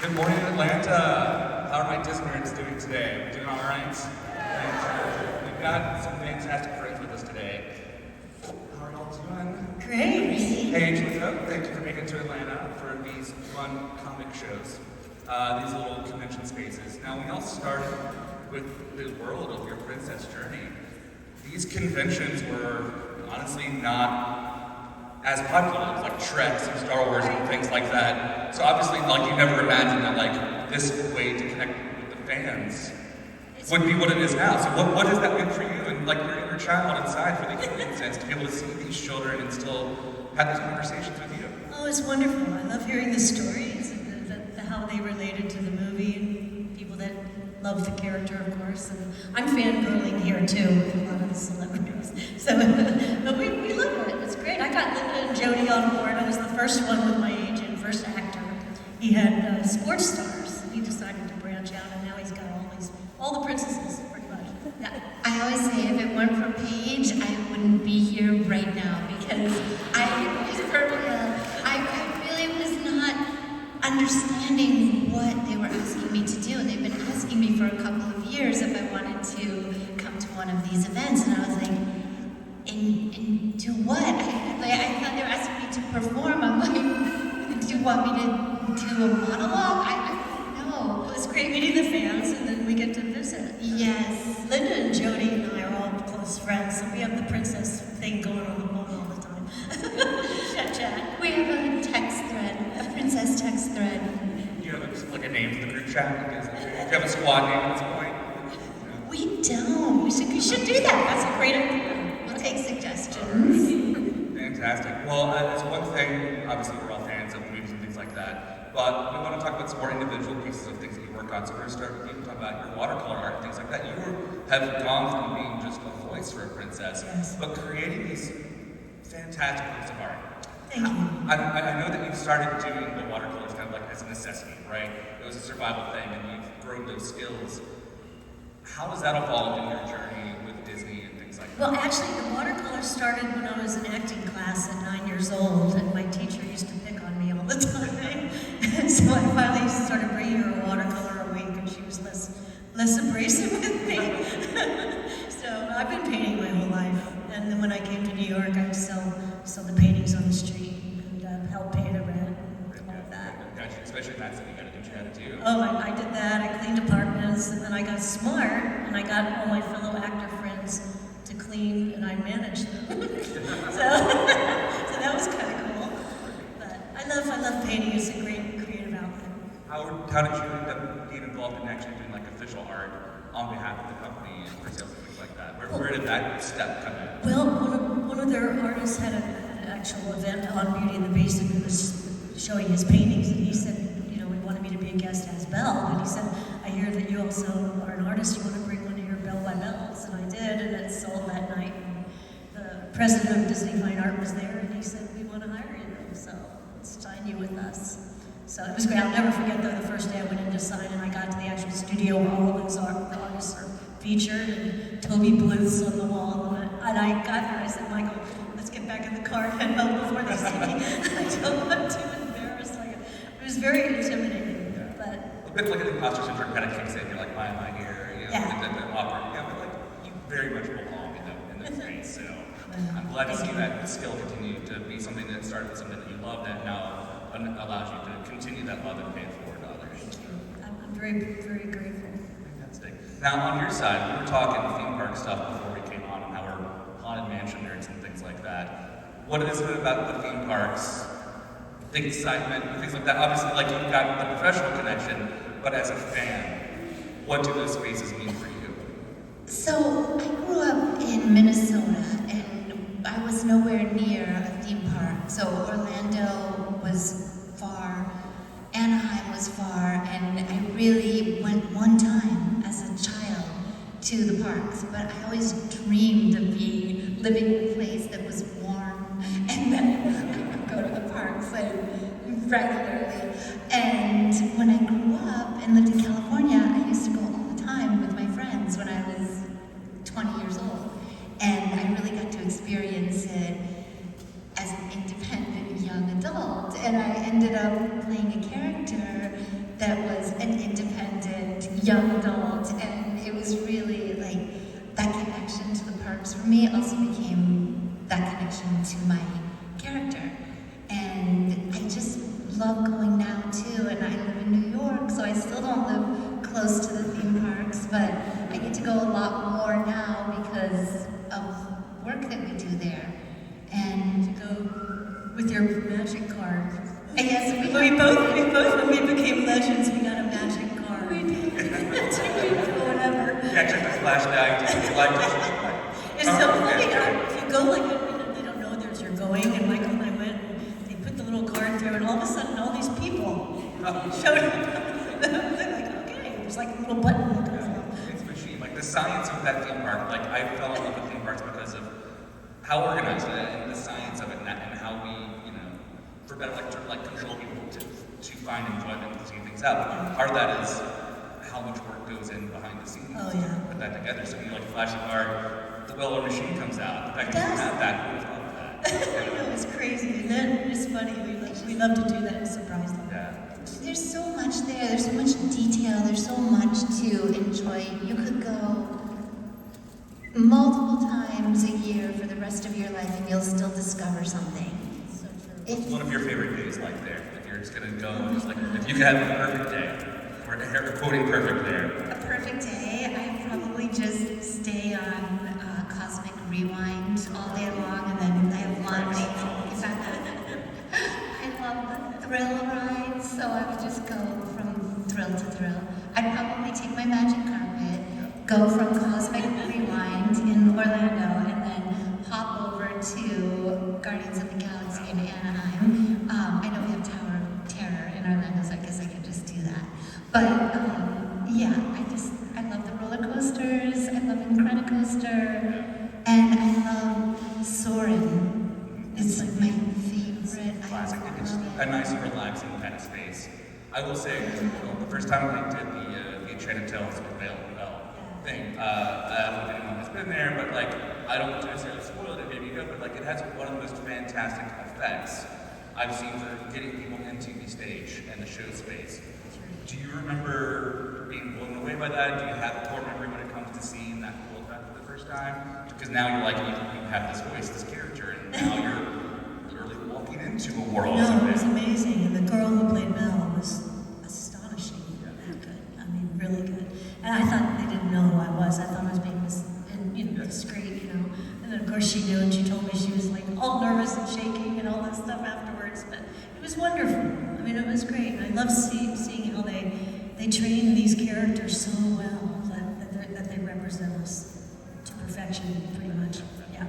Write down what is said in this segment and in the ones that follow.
Good morning, Atlanta. How are my Disney nerds doing today? We doing all right? We've got some fantastic friends with us today. How are y'all doing? Great. Paige, what's up? Thank you for making it to Atlanta for these fun comic shows, these little convention spaces. Now, we all started with the world of your princess journey. These conventions were honestly not as popular as like Treks and Star Wars and things like that. So obviously, like you never imagined that like this way to connect with the fans would be what it is now. So what has that been for you and like your inner child inside for the experience to be able to see these children and still have these conversations with you? Oh, it's wonderful. I love hearing the stories and how they related to the movie and people that love the character, of course. And I'm fangirling here too with a lot of the celebrities. So, but we love it. It's great. I got Linda and Jody on board. I was the first one with my agent, first actor. He had sports stars. He decided to branch out, and now he's got all the princesses, pretty much. Yeah. I always say if it weren't for Paige, I wouldn't be here right now because I really was not understanding what they were asking me to do. They've been asking me for a couple of years if I wanted to come to one of these events, and I was like, and do what? I thought they were asking me to perform. I'm like, do you want me to do a monologue? I don't know. Well, it's great meeting the fans, and then we get to visit. Yes. Linda and Jody and I are all close friends, so we have the princess thing going on the phone all the time. Chat. We have a text thread, a princess text thread. You have like a name for the group chat? Do you have a squad name at this point? No? We don't. We should do that. That's a great idea. We'll take suggestions. Fantastic. Well, it's one thing, obviously we're all fans of movies and things like that, but we want to talk about some more individual pieces of things that you work on. So we're going to start with you talking about your watercolor art and things like that. You have gone from being just a voice for a princess, Yes. but creating these fantastic works of art. Thank you. I know that you started doing the watercolors kind of like as a necessity, right? It was a survival thing and you've grown those skills. How has that evolved in your journey with Disney and things like that? Well, actually, the watercolor started when I was in acting class at 9 years old, and my teacher used to pick on me all the time. And so I finally started bringing her a watercolor a week, and she was less abrasive with me. So I've been painting my whole life, and then when I came to New York, I would sell the paintings on the street and help pay the rent and all of that. Gotcha. Especially in that city, you gotta do what you gotta do. Oh, I did that. I cleaned apartments, and then I got smart, and I got all my fellow actor friends to clean, and I managed them. so that was kind of cool. But I love painting. It's a great creative outlet. How did you end up being involved in actually doing like official art on behalf of the company and for sales and things like that? Where did that step come in? Well, one of their artists had an actual event on Beauty and the Beast, and he was showing his paintings, and he said, we wanted me to be a guest as Belle, but he said, I hear that you also are an artist, you want to bring one of your Belle by Belle's, and I did, and it sold that night. And the president of Disney Fine Art was there, and he said, we want to hire you, so let's sign you with us. So it was great. I'll never forget, though, the first day I went in to sign, and I got to the actual studio where all of those artists are featured, and Toby Bluth's on the wall, and I got there, I said, Michael, let's get back in the car and head home before they see me. I don't want to embarrass. It was very intimidating, but... A bit like an imposter syndrome kind of kicks in. You're like, why am I here? Yeah. The awkward. Yeah, but like, you very much belong in the space. So I'm glad to see that skill continue to be something that started with something that you loved and now allows you to continue that love and pay it forward to others. Thank you. I'm very, very grateful. Fantastic. Now, on your side, we were talking theme park stuff before we came on and how we're haunted mansion nerds and things like that. What is it about the theme parks, the excitement, and things like that? Obviously, like you've got the professional connection, but as a fan, what do those spaces mean for you? So I grew up in Minnesota, and I was nowhere near a theme park. So Orlando was far, Anaheim was far, and I really went one time as a child to the parks. But I always dreamed of living in a place that was warm, and then I could go to the parks regularly. And when I grew up and lived in California, I used to go all the time with my friends when I was 20 years old. And I really got to experience it as an independent young adult. And I ended up playing a character that was an independent young adult, and it was really like that connection to the parks for me also became that connection to my character. And I just love going now too, and I live in New York, so I still don't live close to the theme parks, but I get to go a lot more now because of work that we do there. And To go with your magic card. yes, We both, when we became legends, we got a magic card. We did. Or whatever. Yeah, check the flash dive. It's so funny. If you go like, they don't know there's you're going, and Michael and I went, and they put the little card through, and all of a sudden, all these people showed up. They're like, okay, there's like a little button. It's a machine. Like the science of that theme park, like I fell in love with theme parks because of how organized it is and the science of it and how we, for better like control people to find enjoyment and see things out. Part of that is how much work goes in behind the scenes Oh, to yeah. put that together. So when you like flash the card, the well machine comes out. The fact that you have that, who would have thought of that? I know, it's crazy. And then it's funny, we love to do that and surprise them. Yeah. There's so much there, there's so much detail, there's so much to enjoy. You could go multiple times a year for the rest of your life and you'll still discover something. So true. What's one of your favorite days like there? If you're just gonna go and just like, if you could have a perfect day, we're quoting perfect there. A perfect day, I probably just stay on Cosmic Rewind all day long and then I have lunch. I love the thrill rides, so I would just go from thrill to thrill. I'd probably take my magic carpet, go from Cosmic Rewind in Orlando, and then hop over to Guardians of the Galaxy in Anaheim. I know we have Tower of Terror in Orlando, so I guess I could just do that. But yeah, I love the roller coasters, I love Incredicoaster, and I love Soarin'. It's like my favorite. Classic. I It's love a it. nice, relaxing kind of space. I will say, the first time I did the Enchanted Tales with Belle thing, I don't know if anyone has been there, but like, I don't want to necessarily spoil it, maybe you go, but like, it has one of the most fantastic effects I've seen for getting people into the stage and the show space. Do you remember being blown away by that? Do you have a core memory when it comes to seeing that cool effect for the first time? Because now you're like, you have this voice, this character, and now you're literally walking into a world. No, it was amazing. And the girl who played Belle was astonishing. That good. I mean, really good. And I thought they didn't know who I was. I thought I was being discreet, And then of course she knew, and she told me she was like all nervous and shaking and all that stuff afterwards. But it was wonderful. I mean, it was great. And I love seeing how they train these characters so well that they represent us to perfection, pretty much. Yeah.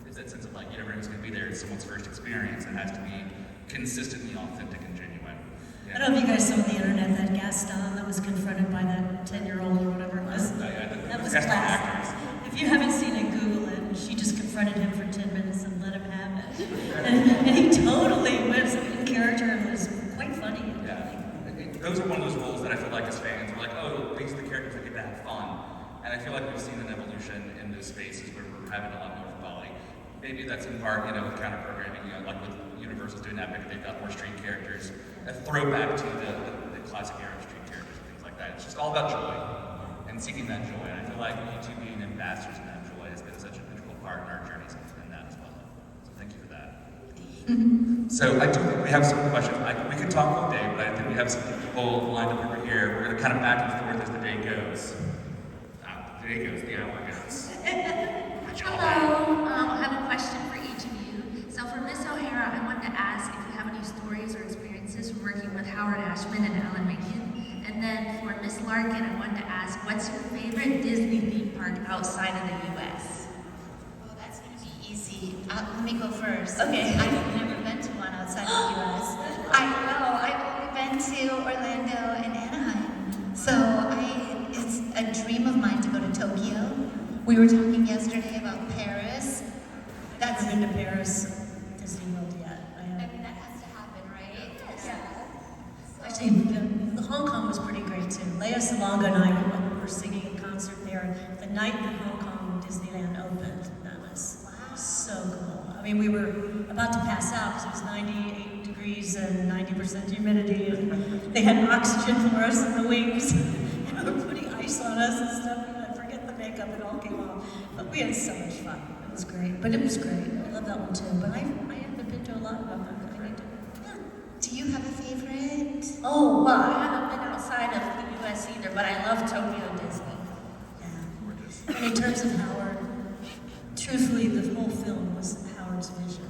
There's that sense of like, everyone's going to be there. It's someone's first experience. It has to be consistently authentic and genuine. I don't know if you guys saw on the internet that Gaston that was confronted by that 10-year-old or whatever it was. That was classic. If you haven't seen it, Google it. She just confronted him for 10 minutes and let him have it. And he totally went in character and was quite funny. Yeah. Those are one of those roles that I feel like as fans, we're like, oh, these are the characters that get to have fun. And I feel like we've seen an evolution in those spaces where we're having a lot more fun. Maybe that's in part, with counter programming, like with Universal's doing that, maybe they've got more street characters. A throwback to the classic era street characters and things like that. It's just all about joy and seeking that joy. And I feel like you two being ambassadors in that joy has been such an integral part in our journeys in that as well. So thank you for that. So I do think we have some questions. We could talk all day, but I think we have some people lined up over here. We're going to kind of back and forth as the day goes. The day goes, the hour goes. Hello, I have a question for each of you. So for Miss O'Hara, I wanted to ask if you have any stories or experiences from working with Howard Ashman and Alan Menken. And then for Miss Larkin, I wanted to ask, what's your favorite Disney theme park outside of the U.S.? Oh, that's going to be easy. Let me go first. Okay. I've never been to one outside the U.S. I know. I've only been to Orlando and Anaheim. So it's a dream of mine to go to Tokyo. We were talking yesterday about Paris. I haven't been to Paris, Disney World yet. I I have. mean, that has to happen, right? Yeah. Actually, the Hong Kong was pretty great too. Lea Salonga and I were singing a concert there the night that Hong Kong Disneyland opened. That was so cool. I mean, we were about to pass out because it was 98 degrees trees and 90% humidity, and they had oxygen for us in the wings. They were putting ice on us and stuff. I forget the makeup, it all came off. But we had so much fun. It was great. But it was great. I love that one too. But I haven't been to a lot of them. I need to. Yeah. Do you have a favorite? Oh, well, I haven't been outside of the U.S. either, but I love Tokyo Disney. Yeah. And in terms of Howard, truthfully, the whole film was Howard's vision.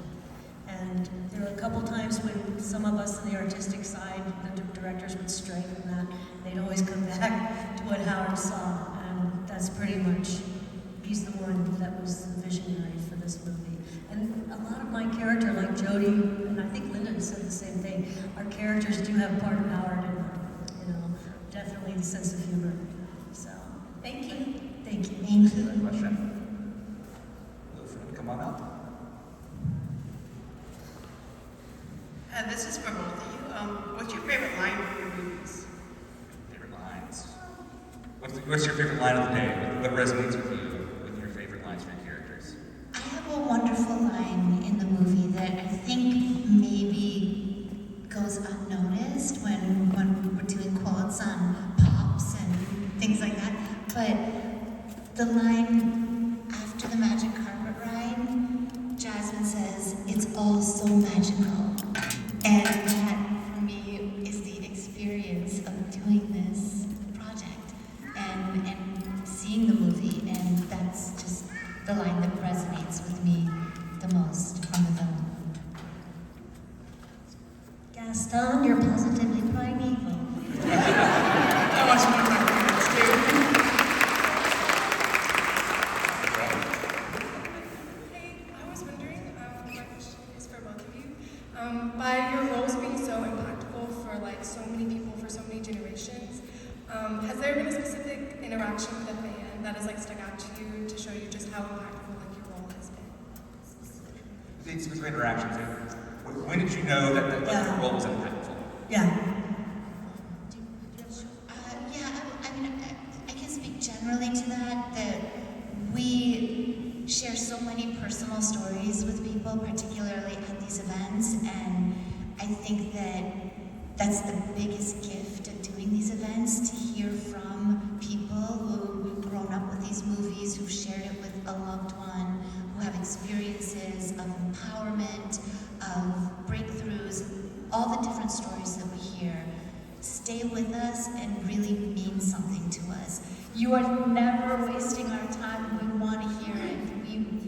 And there were a couple times when some of us on the artistic side, the directors would stray from that. They'd always come back to what Howard saw. And that's pretty much, he's the one that was the visionary for this movie. And a lot of my character, like Jody, and I think Linda said the same thing, our characters do have part of Howard in them. You know, definitely the sense of humor. So, Thank you. thank you. Thank you. Good question. Hello, friend, come on up. This is for both of you. What's your favorite line from your movies? Favorite lines. What's your favorite line of the day? What resonates with you with your favorite lines for your characters? I have a wonderful line in the movie that I think maybe goes unnoticed when we're doing quotes on pops and things like that. But the line after the magic carpet ride, Jasmin says, "It's all so magical." And that, for me, is the experience of doing this project and seeing the movie, and that's just the line that resonates with me the most from the film. Gaston, you're positively primeval. I watched one of my favorites too. Hey, I was wondering, my question is for both of you. By your roles being so impactful for like so many people for so many generations, has there been a specific interaction with a fan that has like stuck out to you to show you just how impactful like your role has been? It's specific interactions. When did you know that your role was impactful? Yeah. I mean, I can speak generally to that we share so many personal stories with people, particularly at these events, and I think that that's the biggest gift of doing these events, to hear from people who've grown up with these movies, who've shared it with a loved one, who have experiences of empowerment, of breakthroughs, all the different stories that we hear stay with us and really mean something to us. You are never wasting our time. We want to hear it.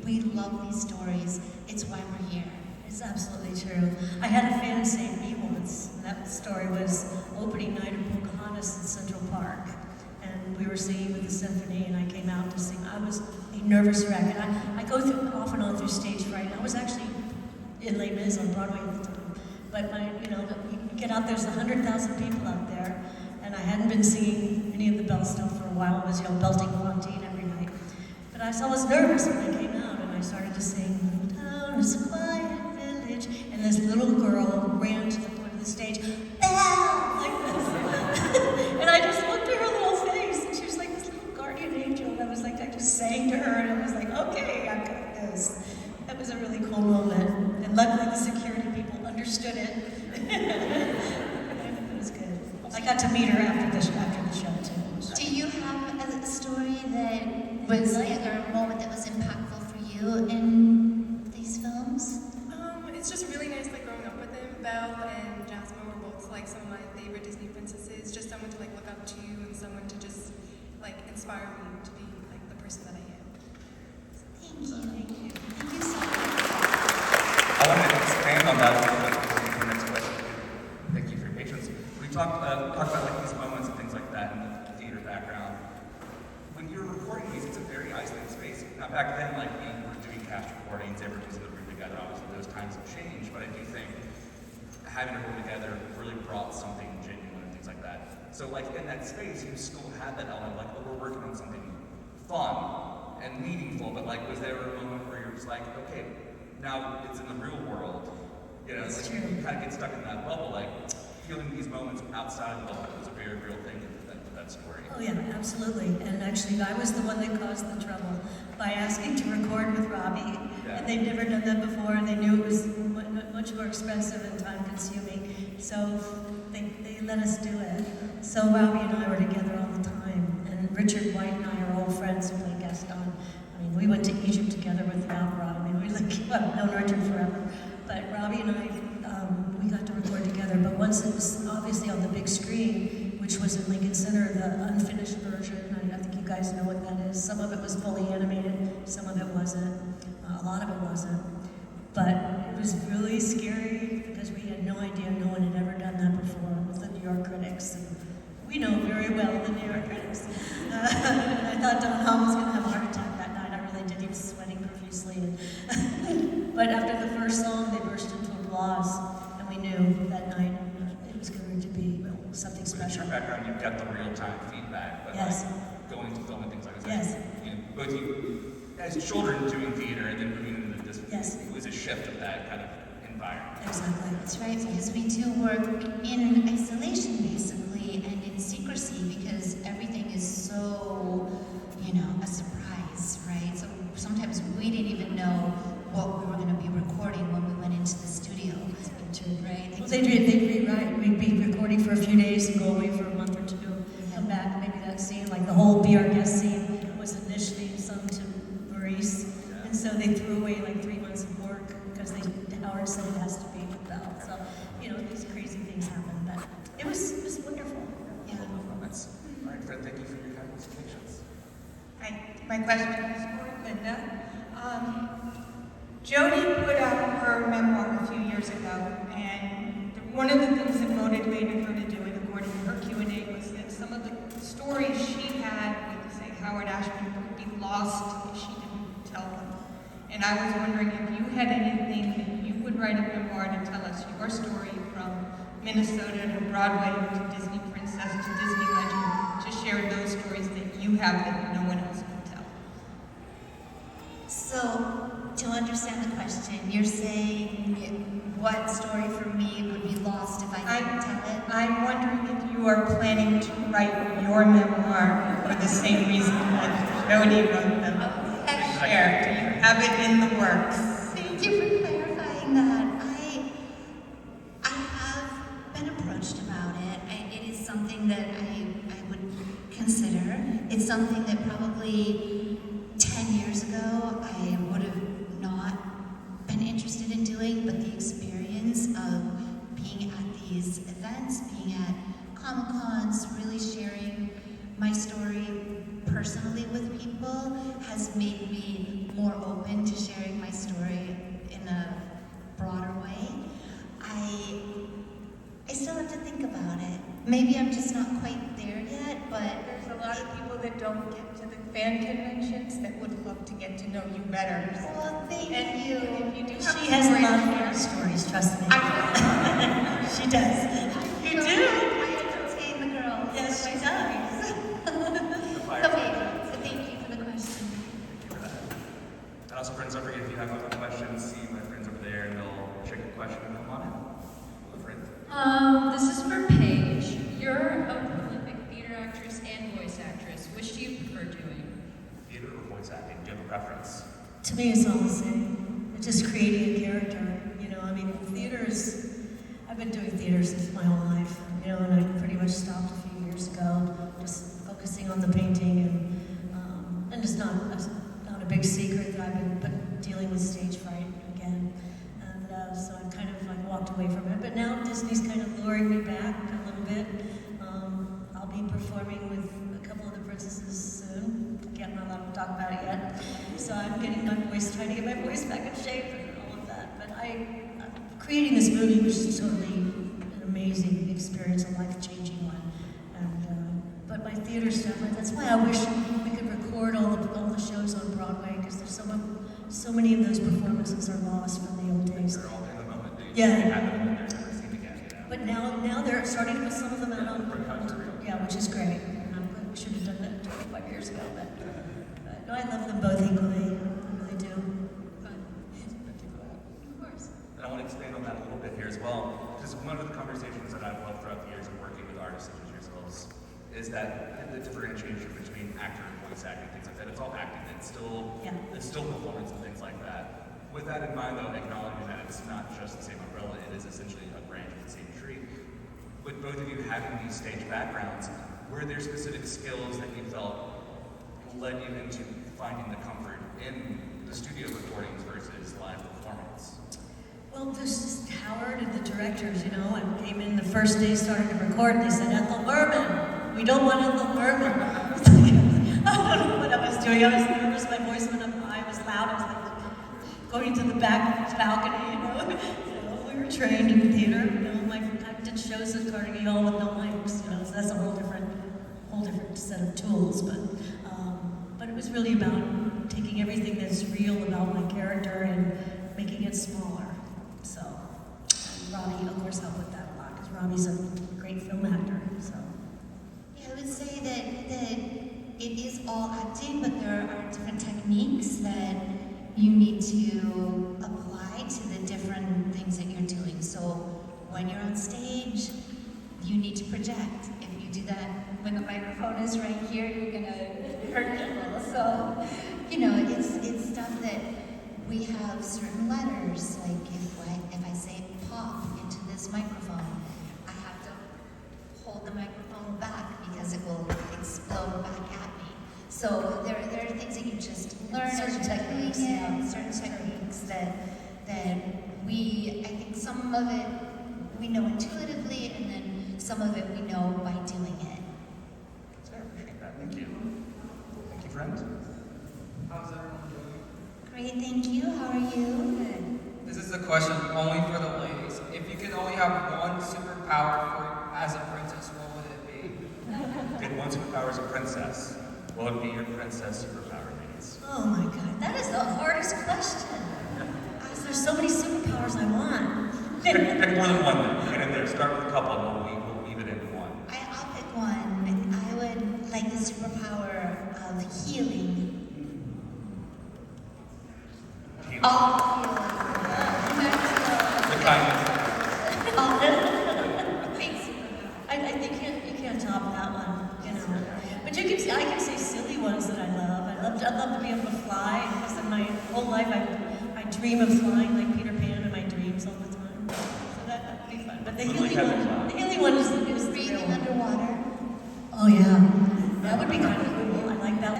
We love these stories. It's why we're here. It's absolutely true. I had a fan say to me once, and that story was opening night of Pocahontas in Central Park. And we were singing with the symphony, and I came out to sing. I was a nervous wreck. And I go through off and on through stage fright. I was actually in Les Mis on Broadway at the time. But you get out, there's 100,000 people out there, and I hadn't been singing any of the Belle stuff for a while. I was, belting Fontaine every night. But I was nervous when I came out, and I started to sing, "Little town is a quiet village," and this little girl ran to the foot of the stage, "Belle!" like this. And I just looked at her little face, and she was like this little guardian angel, and I just sang to her, and I was like, okay, I got this. That was a really cool moment, and luckily the security people understood it. It was good. I got to meet her after the show too. Do you have a story that was or a moment that was impactful for you in these films? It's just really nice like growing up with them. Belle and Jasmin were both like some of my favorite Disney princesses. Just someone to like look up to and someone to just like inspire me to be like the person that I am. Thank you. Thank you. Thank you so much. I want to expand on that a little bit before we get to the next question. Thank you for your patience. We talked about like these moments and things like that in the theater background. When you're recording these, it's a very isolated space. Now back then, like we were doing cast recordings, everybody's in the room together. Obviously, those times have changed, but I do think having a room together really brought something genuine and things like that. So like in that space, you still had that element, like, oh, we're working on something fun and meaningful, but like, was there a moment where you're just like, okay, now it's in the real world, It's like, true. you kind of get stuck in that bubble, like feeling these moments outside of the bubble was a very real thing with that story. Oh yeah, absolutely. And actually, I was the one that caused the trouble by asking to record with Robbie. Yeah. And they'd never done that before, and they knew it was much more expensive and time-consuming. So they let us do it. So Robbie and I were together all the time, and Richard White and I are old friends who play Gaston. I mean, we went to Egypt together with the opera. I mean, we well, known Richard forever. But Robbie and I, we got to record together. But once it was obviously on the big screen, which was in Lincoln Center, the unfinished version, I think you guys know what that is. Some of it was fully animated, some of it wasn't. A lot of it wasn't. But it was really scary because we had no idea, no one had ever done that before with the New York critics. And we know very well the New York critics. I thought Don Hall was going to have a heart attack that night. I really did. He was sweating profusely. But after the first song, they burst into applause, and we knew that night it was going to be something With special. your background, you've got the real-time feedback, but Yes. like going to film and things like that. Yes. You know, both you, as children doing theater and then moving into this, Yes. it was a shift of that kind of environment. Exactly. That's right, because we do work in isolation basically and in secrecy because everything is so, a surprise, right? So sometimes we didn't even know what we were going to be recording when we went into the studio, right? Well, they'd rewrite. We'd be recording for a few days and go away for a month or two, come back. Maybe that scene, like the whole Be Our Guest scene, was initially sung to Maurice, and so they threw away like 3 months of work because Howard said it has to be with Belle. So, these crazy things happen, but it was wonderful. Yeah. Moments. All right, Fred, thank you for your kind explanations. My question is for Linda. Jodie put out her memoir a few years ago, and one of the things that motivated her to do it, according to her Q&A, was that some of the stories she had with, say, Howard Ashman would be lost if she didn't tell them. And I was wondering if you had anything that you would write a memoir to tell us your story from Minnesota to Broadway to Disney Princess to Disney Legend, to share those stories that you have that no one else can tell. So, to understand the question, you're saying what story for me would be lost if I didn't tell it? I'm wondering if you are planning to write your memoir for the same reason that Jodie wrote them. Share. Do you have it in the works? Thank you for clarifying that. I have been approached about it. It is something that I would consider. It's something that probably 10 years ago I would have not been interested in doing, but the experience of being at these events, being at Comic-Cons, really sharing my story personally with people has made me more open to sharing my story in a broader way. I still have to think about it. Maybe I'm just not quite there yet, but There's a lot of people that don't get to the fan conventions that would love to get to know you better. well, thank And you. if you do have She has a stories- lot of fun stories, trust me. She does. You do? I entertain the girls. Yes, she does. So thank you for the question. Thank you for that. And also, friends, don't forget if you have other questions, see my friends over there, and they'll check your question and come on in. Hello, friend. This is for Paige. You're a prolific theater actress and voice actress. Which do you prefer doing? Theater or voice acting? Do you have a preference? To me, it's all the same. It's just creating a character. I've been doing theater since my whole life, and I pretty much stopped a few years ago, just focusing on the painting, and it's not a big secret that I've been dealing with stage fright again, and so I've kind of like walked away from it. But now Disney's kind of luring me back a little bit. I'll be performing with a couple of the princesses soon. I'm not allowed to talk about it yet, so I'm getting my voice, trying to get my voice back in shape and all of that. But creating this movie was totally an amazing experience, a life-changing one. And but my theater stuff, that's why I wish we could record all the shows on Broadway, because there's so many of those performances are lost from the old days. They're all in the moment. They Yeah. happen and they're never seen again. But now they're starting to put some of them out on, yeah, which is great. We should have done that 25 years ago, but no, I love them both equally. I really do. Thank you for that. Of course. And I want to expand on that a little bit here as well, because one of the conversations that I've loved throughout the years of working with artists such as yourselves is that the differentiation between actor and voice acting, things like that. It's all acting. It's still performance and things like that. With that in mind, though, acknowledging that it's not just the same umbrella, it is essentially a branch of the same tree. both of you having these stage backgrounds, were there specific skills that you felt led you into finding the comfort in the studio recordings versus live performance? Well, this is Howard and the directors, you know, I came in the first day, started to record, they said, Ethel Merman, we don't want Ethel Merman. I don't know what I was doing, I was nervous, my voice went up high, I was loud, I was like going to the back balcony, you know. We were trained in theater, you know, I did shows at Carnegie Hall with no mics, you know, so that's a whole different set of tools, but it was really about taking everything that's real about my character and making it smaller. So, Robbie, of course, helped with that a lot, because Robbie's a great film actor, so. Yeah, I would say that it is all acting, but there are different techniques that you need to apply to the different things that you're doing. So when you're on stage, you need to project. If you do that when the microphone is right here, you're gonna hurt people. So, you know, it's stuff that we have certain letters, like if I say pop into this microphone, I have to hold the microphone back because it will explode back at me. So there are things that you just learn Certain as you're techniques, doing it, yeah. certain techniques that I think some of it we know intuitively, and then some of it we know by doing it. I appreciate that. Thank you. Thank you, friend. How's everyone doing? Great, thank you. How are you? Good. This is a question only for the ladies. If you could only have one superpower as a princess, what would it be? Get one superpower as a princess. What would be your princess superpower, ladies? Oh my God, that is the hardest question. Because there's so many superpowers I want. Pick more than one then. Get in there. Start with a couple and we'll weave it into one. I'll pick one. I would like the superpower of healing. All healing. The kindness. I think you can't top that one, you know. But I can say silly ones that I love. I'd love to be able to fly. Because in my whole life I dream of flying like Peter Pan in my dreams all the time. So that would be fun. But the healing one is the real Breathing one. underwater. Oh yeah, that would be kind of cool. I like that.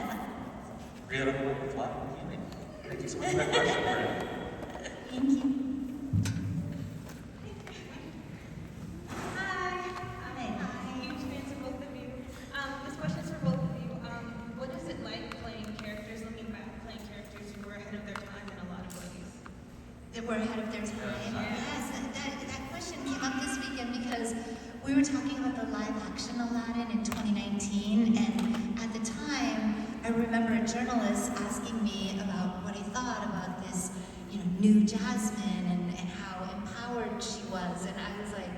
Breathe up and fly. Thank you so much for that question, Brad. Thank you. Huge fans of both of you. This question is for both of you. What is it like playing characters, looking back, playing characters who were ahead of their time in a lot of ways? That were ahead of their time. Yes, that question came up this weekend because we were talking about the live action Aladdin in 2019, and at the time, I remember a journalist asking me about what I thought about this, new Jasmin and how empowered she was, and I was like,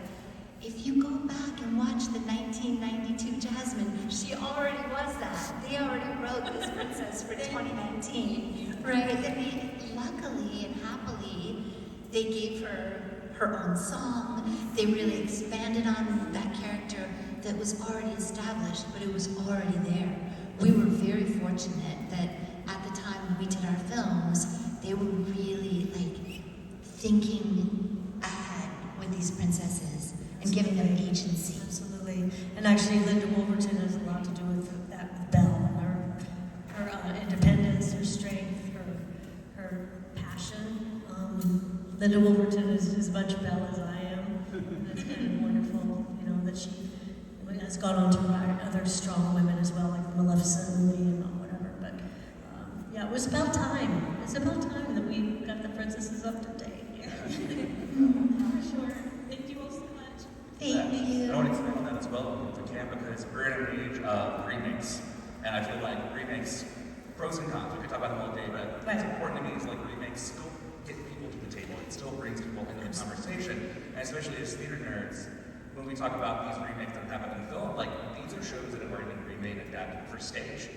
if you go back and watch the 1992 Jasmine, she already was that. They already wrote this princess for 2019, right? And luckily and happily, they gave her own song. They really expanded on that character that was already established, but it was already there. We were very fortunate that at the time when we did our films, they were really thinking ahead with these princesses and giving them agency. Absolutely. And actually, Linda Wolverton has a lot to do with that with Belle. Her independence, her strength, her passion. Linda Wolverton is as much Belle as I am. And it's kind of wonderful, that she has gone on to write other strong women as well, like the Maleficent movie and whatever. But it was about time. It's about time that we got the princesses up to date. For sure. Thank you all so much. Thank you. I want to expand on that as well if we can, because we're in an age of remakes, and I feel like remakes, pros and cons, we could talk about them all day, but what's important to me is remakes still get people to the table. It still brings people into the conversation, and especially as theater nerds, when we talk about these remakes that happen in film, these are shows that have already been remade and adapted for stage.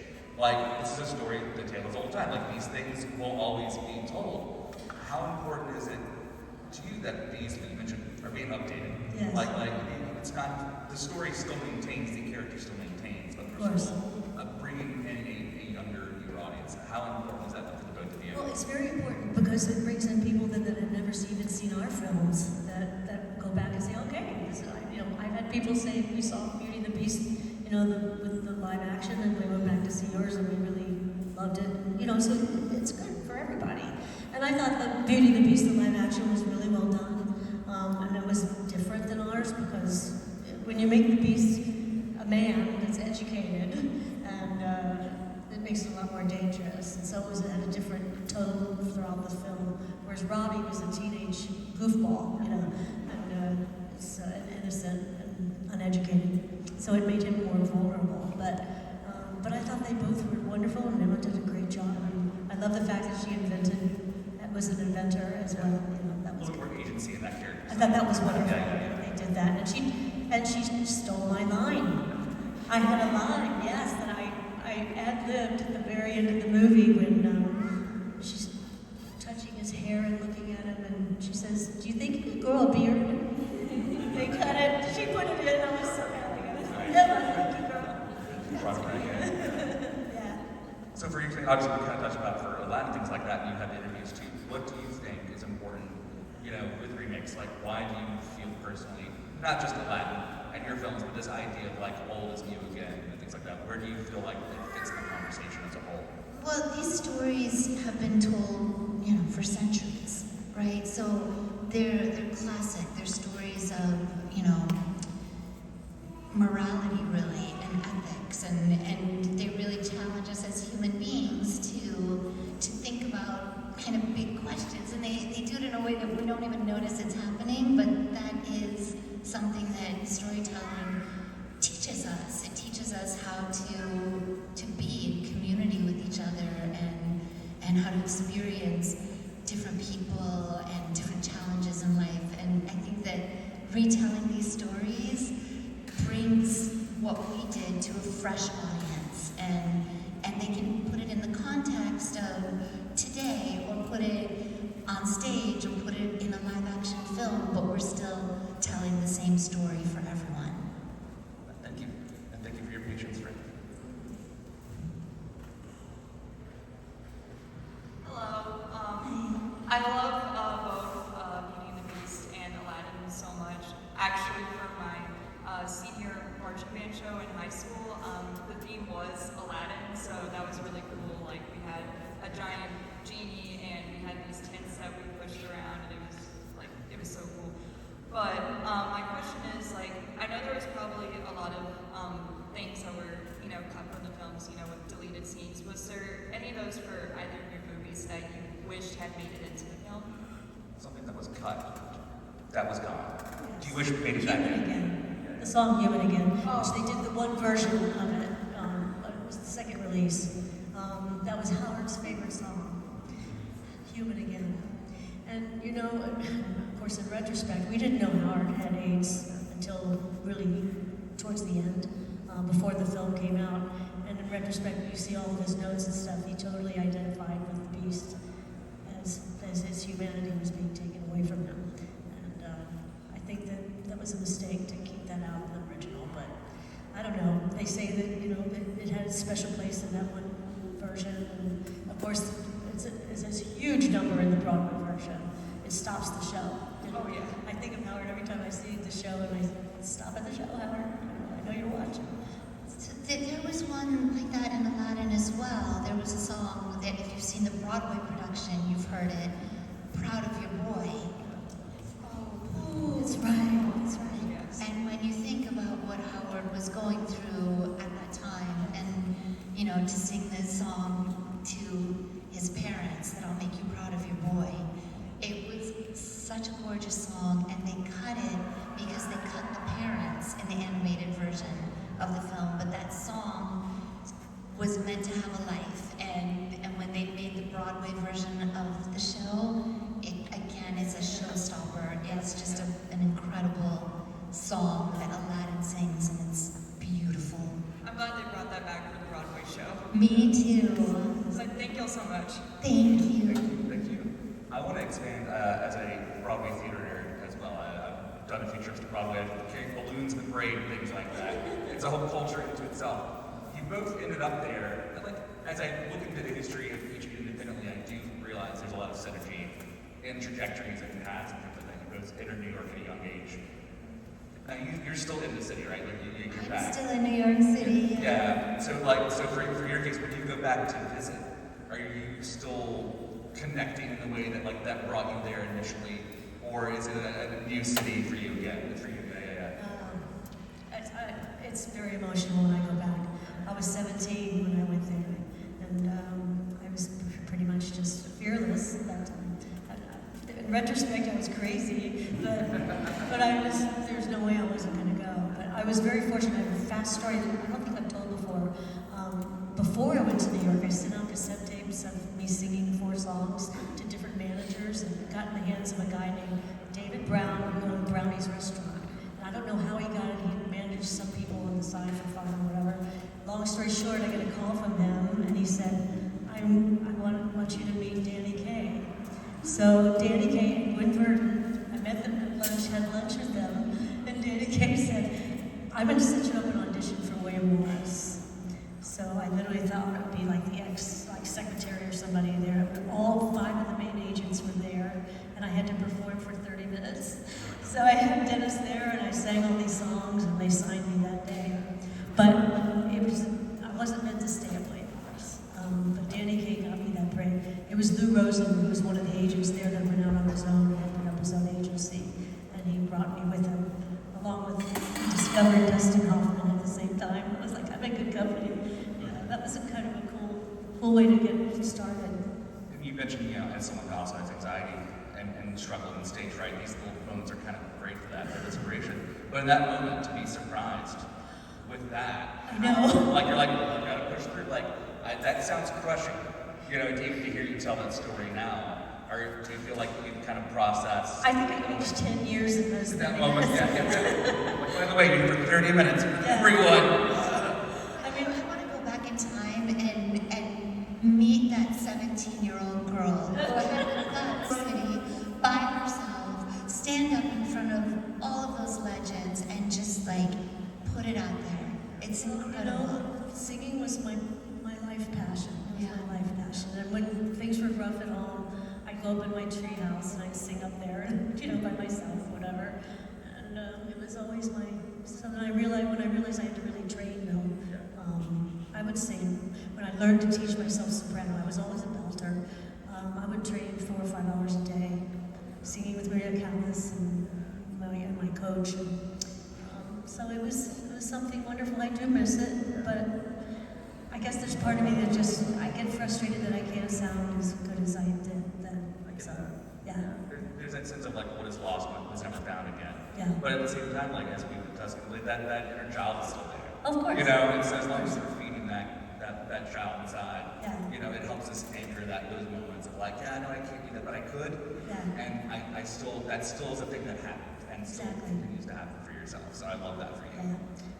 This is a story that tells all the time. These things will always be told. How important is it to you that these that you mentioned are being updated? Yes. It's not, the story still maintains, the character still maintains, but Of course. bringing in a younger audience. How important is that for the both of you? Well, it's very important because it brings in people that have never even seen our films that go back and say, okay, I've had people say we saw Beauty and the Beast, you know, with the live action, and we went back to see yours, and we really loved it. You know, so it's good for everybody. And I thought the Beauty and the Beast, the live action, was really well done. And it was different than ours because when you make the Beast a man that's educated, and it makes it a lot more dangerous. And so it was at a different tone throughout the film. Whereas Robbie was a teenage goofball, you know, and innocent and uneducated. So it made him more vulnerable. But I thought they both were wonderful, and Emma did a great job. And I love the fact that she was an inventor as well. You know, that A was little more agency in that character. I thought that was wonderful. Yeah. They did that, and she stole my line. I had a line, yes, that I ad-libbed at the very end of the movie when she's touching his hair and looking at him, and she says, "Do you think you could grow a beard?" They cut it. She put it in. I was so happy. Emma, thank you, girl. Yeah. So for you, obviously we kind of touched about for Aladdin, things like that, and you have interviews too. What do you think is important, you know, with remakes? Like, why do you feel personally, not just Aladdin and your films, but this idea of like old is new again and things like that? Where do you feel like it fits in the conversation as a whole? Well, these stories have been told, you know, for centuries, right? So they're classic. They're stories of, you know, morality, really, and ethics, and they really challenge us as human beings to think about kind of big questions. And they do it in a way that we don't even notice it's happening, but that is something that storytelling teaches us. It teaches us how to be in community with each other and how to experience different people and different challenges in life. And I think that retelling these stories brings what we did to a fresh audience, and they can put it in the context of today, or put it on stage, or put it in a live action film, but we're still telling the same story for everyone. Thank you. And thank you for your patience, Rick. Hello. I love both Beauty and the Beast and Aladdin so much. Actually, for my senior marching band show in high school, the theme was Aladdin, so that was really cool. Like, we had a giant genie, and we had these tents that we pushed around, and it was so cool. But my question is, like, I know there was probably a lot of things that were, you know, cut from the films, you know, with deleted scenes. Was there any of those for either of your movies that you wished had made it into the film? Something that was cut, that was gone. Do you wish we made it back Human in? Again. The song Human Again, which they did the one version of it, but it was the second release. That was Howard's favorite song, Human Again. And, you know, of course, in retrospect, we didn't know Howard had AIDS until really towards the end, before the film came out. And in retrospect, you see all of his notes and stuff, he totally identified with the Beast as his humanity was being taken away from him. And I think that was a mistake to keep that out of the original, but I don't know. They say that, you know, it had a special place in that one version, and of course, it's a huge number in the Broadway version. It stops the show. Oh, yeah. I think of Howard every time I see the show, and I stop at the show, Howard. I know you're watching. So there was one like that in Aladdin as well. There was a song that, if you've seen the Broadway production, you've heard it, Proud of Your Boy. Oh, that's right, that's right. Yes. And when you think about what Howard was going through at that time, and, you know, to sing this song to his parents, that I'll make you proud of your boy, it was such a gorgeous song, and they cut it because they cut the parents in the animated version of the film, but that song was meant to have a life, and when they made the Broadway version of the show, it again is a showstopper. It's just an incredible song that Aladdin sings, and it's beautiful. I'm glad they brought that back for the Broadway show. Me too. So thank y'all so much. Thank you. Thank you. I want to expand as a Broadway theater nerd as well. I've done a few trips to Broadway, carrying balloons in the parade and things like that. It's a whole culture into itself. You both ended up there, and like, as I look into the history of each of you independently, I do realize there's a lot of synergy in trajectories and paths and things like that. You both entered New York at a young age. Now you're still in the city, right? Like you're I'm back. still in New York City. Yeah. So for your case, when you go back to visit, are you still connecting in the way that like that brought you there initially, or is it a new city for you again? For you, It's very emotional when I go back. I was 17 when I went there, and I was pretty much just fearless at that time. In retrospect, I was crazy, but there's no way I wasn't going to go. But I was very fortunate. I have a fast story that I don't think I've told before. Before I went to New York, I sent out cassette tapes of me singing 4 songs to different managers and got in the hands of a guy named David Brown who owned Brownie's Restaurant. And I don't know how he got it. He managed some people on the side for fun or whatever. Long story short, I get a call from him, and he said, I want you to meet Danny Kaye. So Danny Kaye and Gwen Verdon, I met them at lunch, had lunch with them, and Danny Kaye said, I'm going to set you up an audition for William Morris. So I literally thought it would be like the secretary or somebody there. But all 5 of the main agents were there, and I had to perform for 30 minutes. So I had Dennis there, and I sang all these songs, and they signed me that day. But I wasn't meant to stay at William Morris. But Danny Kaye got me that break. It was Lou Rosen, who was one of the agents there that went out on his own and opened up his own agency, and he brought me with him, along with he discovered Dustin Hoffman at the same time. I was like, I'm in good company. That was a kind of a cool way to get started. You mentioned, as someone who also has anxiety and struggle on stage, right? These little moments are kind of great for that, for inspiration. But in that moment, to be surprised with that, I know. Like you're like, well, you gotta push through. That sounds crushing. To hear you tell that story now, or do you feel like you've kind of processed? I think I aged 10 years in those that 30 moment. minutes. By the way, for 30 minutes, everyone. I mean, I want to go back in time and meet that 17-year-old girl who had left the city by herself, stand up in front of all of those legends and just put it out there. It's incredible. Singing was my life passion. It was Yeah. my life passion. And when things were rough at home, I'd go up in my treehouse and I'd sing up there, and by myself, whatever. And it was always something when I realized I had to really train though. I would sing. When I learned to teach myself soprano, I was always a belter. I would train 4 or 5 hours a day, singing with Maria Callas and my coach. So it was something wonderful. I do miss it, but I guess there's part of me that I get frustrated that I can't sound as good as I did then. So, yeah. There's that sense of what is lost was never found again. Yeah. But at the same time, as we've discussed, that inner child is still there. Of course. And so as long as we're feeding that child inside, Yeah. it helps us anchor those moments of I know I can't do that, but I could. Yeah. And that still is a thing that happens and still Exactly. continues to happen for yourself. So I love that for you. Yeah.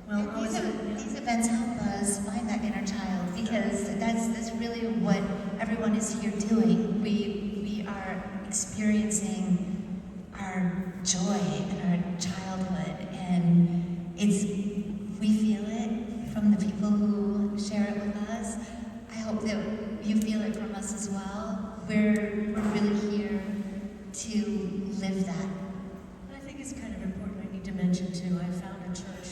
Well, And these events help us find that inner child, because that's really what everyone is here doing. We are experiencing our joy in our childhood, and we feel it from the people who share it with us. I hope that you feel it from us as well. We're really here to live that. And I think it's kind of important. I need to mention too. I found a church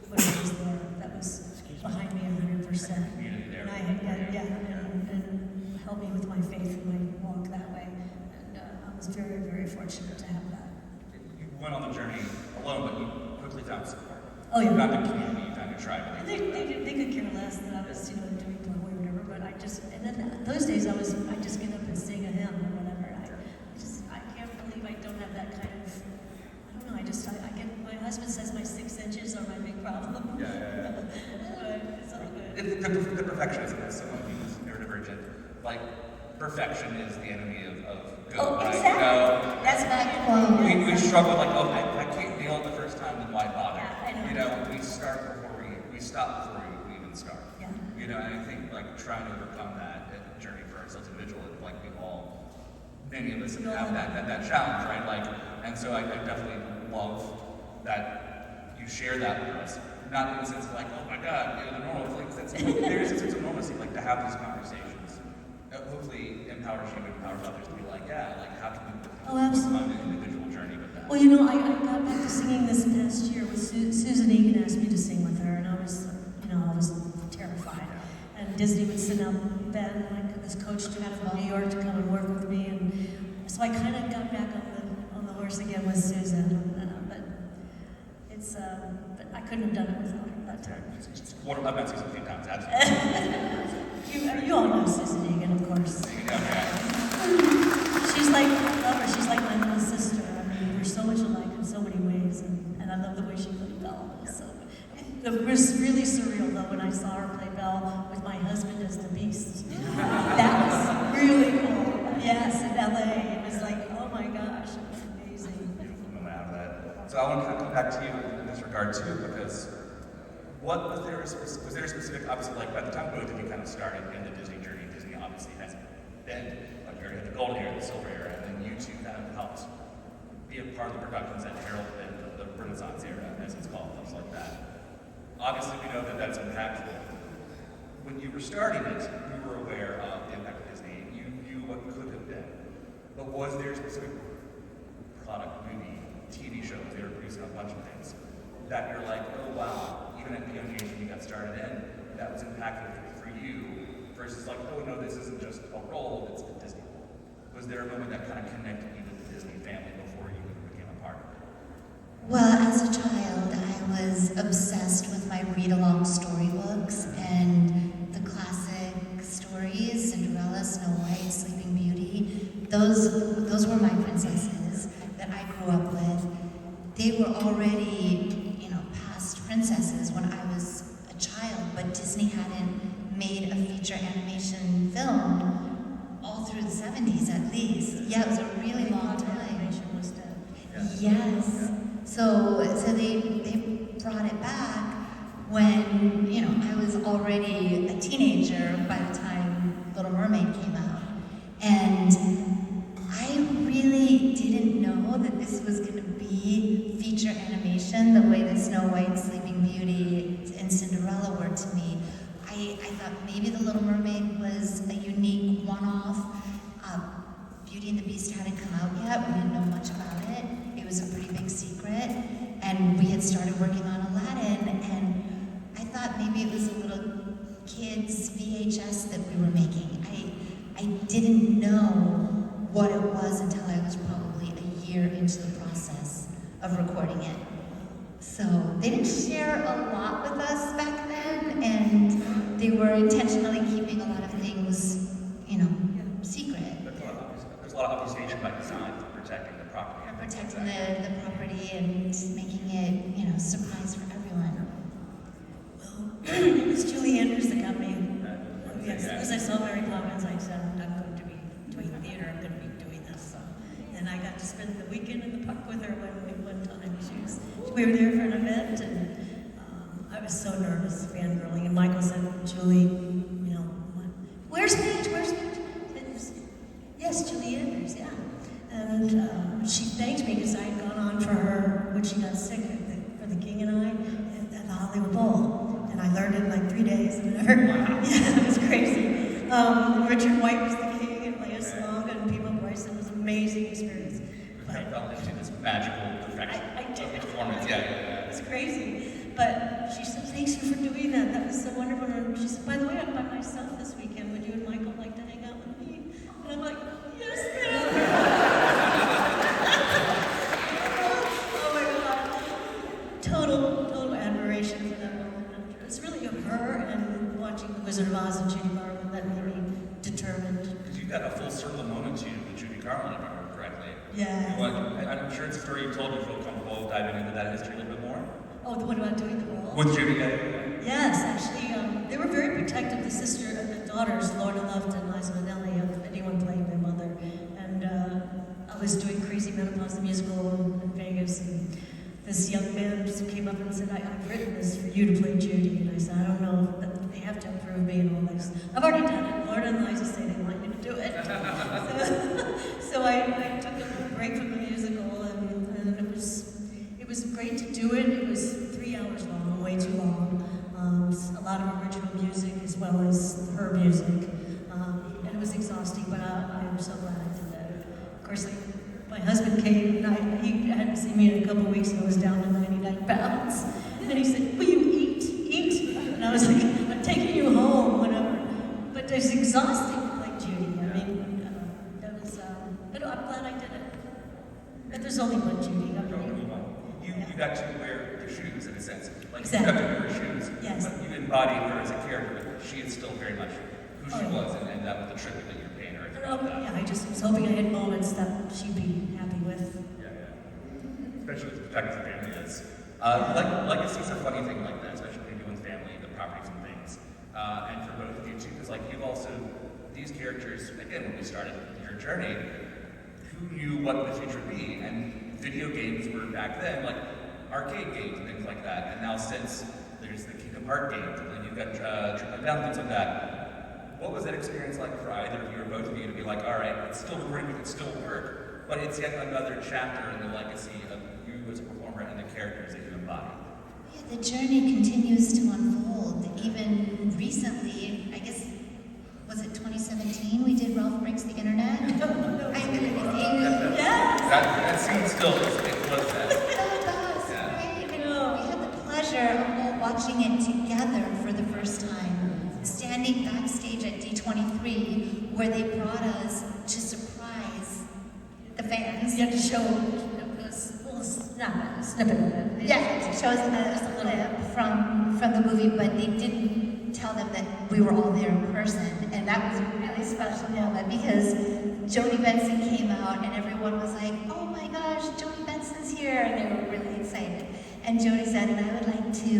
when I was there that was behind me 100%. Community there. And and helped me with my faith and my walk that way. And I was very, very fortunate to have that. You went on the journey alone, but you quickly found support. Oh, yeah. You found the community, you found your tribe. And they could care less that I was, doing Broadway or whatever, but and then those days I just get up and sing a hymn or whatever. I can't believe I don't have that kind of, I don't know, my husband says my 6 inches are my big problem. Yeah. But it's all good. The perfectionism is someone who's neurodivergent. Perfection is the enemy of good. Oh, exactly. That's my quote. We struggle if I can't nail it the first time, then why bother? Yeah, I know. We start before we stop before we even start. Yeah. And I think trying to overcome that journey for ourselves individually, many of us have that challenge, right? And so I definitely love that you share that with us. Not in the sense of oh my God, the normal things. There is a sense of normalcy, to have these conversations. Hopefully empowers you, empowers others to be how can we Oh, absolutely. on an individual journey with that? Well, you know, I got back to singing this past year with Susan Egan asked me to sing with her, and I was, I was terrified. And Disney would send out Ben, this coach from New York, to come and work with me, and so I kind of got back on the horse again with Susan. But I couldn't have done it without her that time. I've met Susan a few times, absolutely. You all know Susan Egan, of course. She's like, I love her. She's like my little sister. I mean, we're so much alike in so many ways, and I love the way she played Belle. So it was really surreal though when I saw her play Belle with my husband as the Beast. That was really cool. Yes, in LA. It was like, oh my gosh, it was amazing. Beautiful moment out of that. So I want to kind of come back to you in this regard too, because was there a specific, obviously, like by the time both of you kind of started in the Disney journey, Disney obviously has been, like you already had the golden era, the silver era, and then you two kind of helped be a part of the productions that heralded the Renaissance era, as it's called, things like that. Obviously, we know that that's impactful. When you were starting it, you were aware of the impact of Disney. You knew what could have been. But was there a specific product, movie, TV shows, they were producing a bunch of things, that you're like, oh wow, even at the young age when you got started in, that was impactful for you, versus like, oh no, this isn't just a role, it's a Disney role. Was there a moment that kind of connected you to the Disney family before you became a part of it? Well, as a child, I was obsessed with my read-along storybooks and the classic stories, Cinderella, Snow White, Sleeping Beauty. Those were my princesses that I grew up with. They were already, past princesses when I was a child, but Disney hadn't made a feature animation film all through the 70s at least. Yeah, it was a really long time. Animation was dead. Yes. So they brought it back when, I was already a teenager by the time Little Mermaid came out. And I really didn't know that this was going to be feature animation the way that Snow White, Sleeping Beauty, and Cinderella were to me. I thought maybe The Little Mermaid was a unique one-off. Beauty and the Beast hadn't come out yet. We didn't know much about it. It was a pretty big secret. And we had started working on Aladdin, and I thought maybe it was a little kids VHS that we were making. I didn't know what it was until I was probably a year into the process of recording it. So they didn't share a lot with us back then, and they were intentionally keeping a lot of things, secret. There's a lot of obfuscation by design for protecting the property. And protecting the property and making it, surprise for everyone. Well, it was Julie Andrews that got me. Yes, as I saw Mary Poppins, I said, I'm going to be doing theater, I'm going to be doing this. So. And I got to spend the weekend in the park with her one time. We were there for an event, and I was so nervous, fangirling. And Michael said, Julie, where's Paige? Where's Paige? Yes, Julie Andrews, yeah. And she thanked me because I had gone on for her when she got sick for The King and I at the Hollywood Bowl. And I learned it in like 3 days. And yeah, it was crazy. Richard White was the king, and Leia Salonga and Pima Bryson. It was an amazing experience. But I fell into this magical perfection of performance. Yeah. it was crazy. But she said, thanks you for doing that. That was so wonderful. And she said, by the way, I'm by myself this weekend. Would you and Michael like to hang out with me? And I'm like, yes, ma'am. Oh my God. Total admiration for that woman. It's really of her and watching The Wizard of Oz and Judy Garland that made me determined. Because you got a full circle moment to you with Judy Garland, if I remember correctly. Yeah. I'm sure it's a story you've told. You feel comfortable diving into that history a little bit more? Oh, the one about doing the role? With Judy, Yes, actually, they were very protective. The daughters, Lorna Luft and Liza Minnelli, of anyone playing their mother. And I was doing Crazy Menopause, the musical in Vegas, and this young man just came up and said, I've written this for you to play Judy. And I said, I don't know, they have to approve me and all this. I've already done it. Lorna and Liza say they want me to do it. so I took a little break from the musical, and it was great to do it. It was 3 hours long, way too long. A lot of original music as well as her music. And it was exhausting, but I am so glad I did that. Of course, my husband came, and he hadn't seen me in a couple of weeks, and I was down to 99 pounds. And he said, will you eat? Eat? And I was like, I'm taking you home, whatever. But it's exhausting to play Judy. I mean, that was, but I'm glad I did it. But there's only one Judy. You got to wear the shoes in a sense. Like Exactly. you got to wear her shoes. Yes. But you embodied her as a character, but she is still very much who she Oh, yeah. was, and that was the tribute that you're paying her. Yeah, I just was hoping I had moments that she'd be happy with. Yeah. Especially with the type of family is. Legacy's a funny thing like that, especially when you're doing family, the properties and things. And for both of you too, because like you've also, these characters, again, when we started your journey, who knew what the future would be? And video games were back then, like arcade games and things like that. And now since there's the Kingdom Hearts games, and then you've got trickling down things like that. What was that experience like for either of you or both of you to be like, all right, it's still recording, we can still work, but it's yet another chapter in the legacy of you as a performer and the characters that you embody? Yeah, the journey continues to unfold. Even recently, I guess, was it 2017 we did Ralph Breaks the Internet? That scene still is, it was that. That was great. And we had the pleasure of all watching it together for the first time. Standing backstage at D23, where they brought us to surprise the fans. You had to show a snippet of it. Yeah, it shows a clip from the movie, but they didn't tell them that we were all there in person. And that was a really special moment because Jodie Benson came out and everyone was like, oh my gosh, Jodie Benson's here. And they were really excited. And Jodie said, and I would like to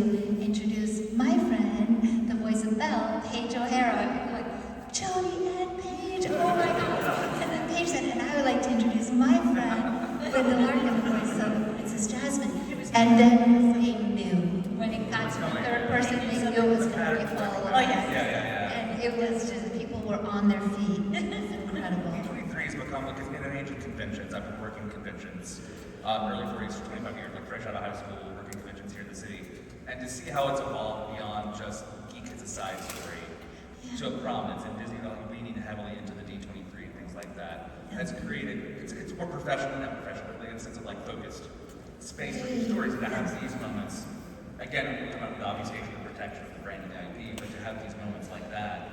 introduce my friend, the voice of Belle, Paige O'Hara. And we're like, Jodie and Paige, oh my God. And then Paige said, and I would like to introduce my friend with the Larkin voice of Princess Jasmin. And then they knew. When it got to the third person, they knew it was going to be all of us. Oh, yeah. And it was just, people were on their feet. It was incredible. D23 has become like an age of conventions. I've been working conventions, early 40s for 25 years, like fresh out of high school, working conventions here in the city. And to see how it's evolved beyond just geek as a side story to a prominence, and Disney leaning heavily into the D23 and things like that. That's created, it's more professional, not professional, but in a sense of like focused space for these stories, and to have these moments, again, we're talking about the obvious age of protection of the brand and the IP, but to have these moments like that,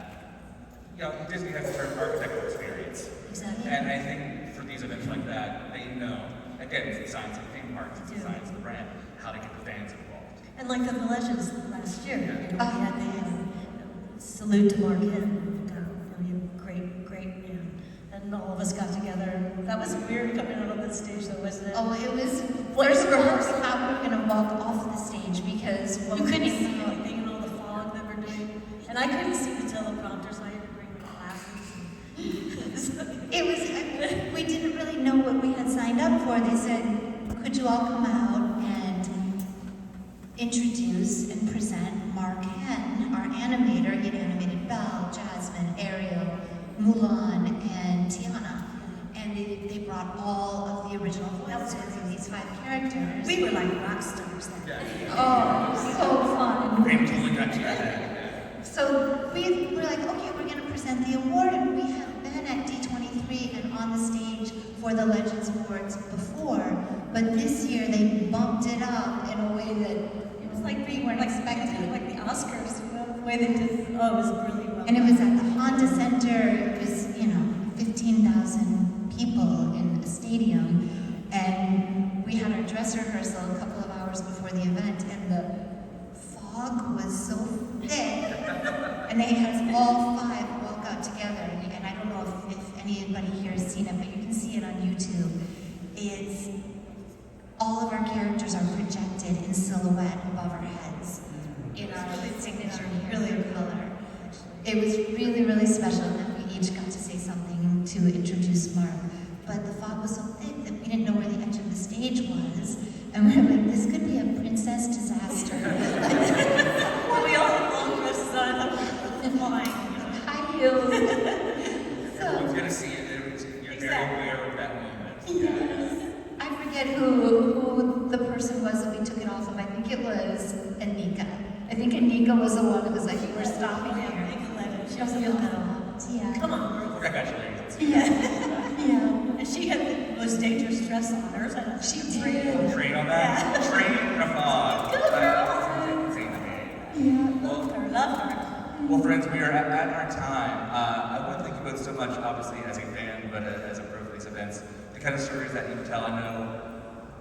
you know, Disney has the term architectural experience. Exactly. And I think for these events like that, they know, again, it's the science of the theme parks, it's the science of the brand, how to get the fans involved. And like the Legends last year, you know, we had the salute to Mark Henn, great man. And all of us got together. That was weird coming out on that stage though, wasn't it? Oh, it was, first of all, we thought we were going to walk off the stage because You couldn't see anything in all the fog that we're doing. And I couldn't see the teleprompter, so I had to bring my glasses. it was, we didn't really know what we had signed up for. They said, could you all come out and introduce and present Mark Henn, our animator. He had animated Belle, Jasmin, Ariel, Mulan, and Tiana. And they brought all of the original voices of these 5 characters. We were like rock stars then. Oh, so fun. They totally got you that. So we were like, okay, we're going to present the award, and we have been at D23 and on the stage for the Legends Awards before, but this year they bumped it up in a way that It was like we weren't expecting. like the Oscars, you know, the way they did. Oh, it was really well. And it was at the Honda Center. It was, 15,000 people in a stadium, and we had our dress rehearsal a couple of hours before the event, and the fog was so thick, and they had us all 5 walk out together, and I don't know if anybody here has seen it, but you can see it on YouTube. It's all of our characters are projected in silhouette above our heads in our signature really color. It was really, really special, and we each got to say something to introduce Mark. But the fog was so thick that we didn't know where the edge of the stage was, and we were like, this could be a princess disaster. We all had long dresses on. I thought we were flying. High heels. Everyone's gonna see it. You're very aware of that moment. Yes. I forget who the person was that we took it off of. I think it was Anika. I think Anika was the one that was like, we're stopping here. She was a little bit off. Yeah. Come on, girl. Congratulations. Yeah. Yeah. And she had the most dangerous dress on hers. I know she did. Train on that? Yeah. Train on. Good girl. That's insane to me. Yeah, loved her, loved her. Well, friends, we are at our time. I want to thank you both so much, obviously, as a fan, but as a pro for these events. The kind of stories that you tell, I know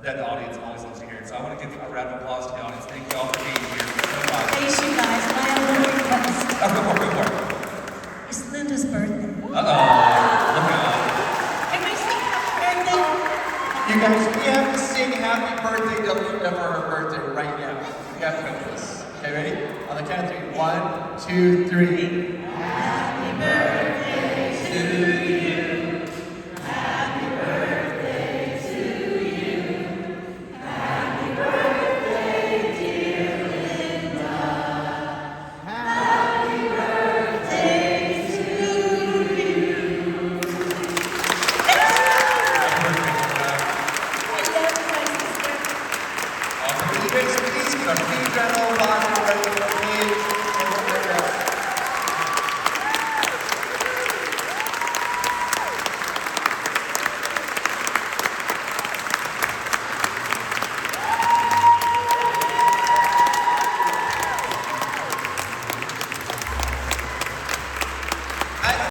that the audience always loves to hear. So I want to give a round of applause to the audience. Thank you all for being here so much. Thanks, you guys. And I have one request. Oh, go for it. It's Linda's birthday. Uh-oh. Look out. Can we sing happy birthday? You guys, we have to sing happy birthday to Linda for her birthday right now. We have to do this. Okay, ready? On the count of 3. 1, 2, 3. Happy birthday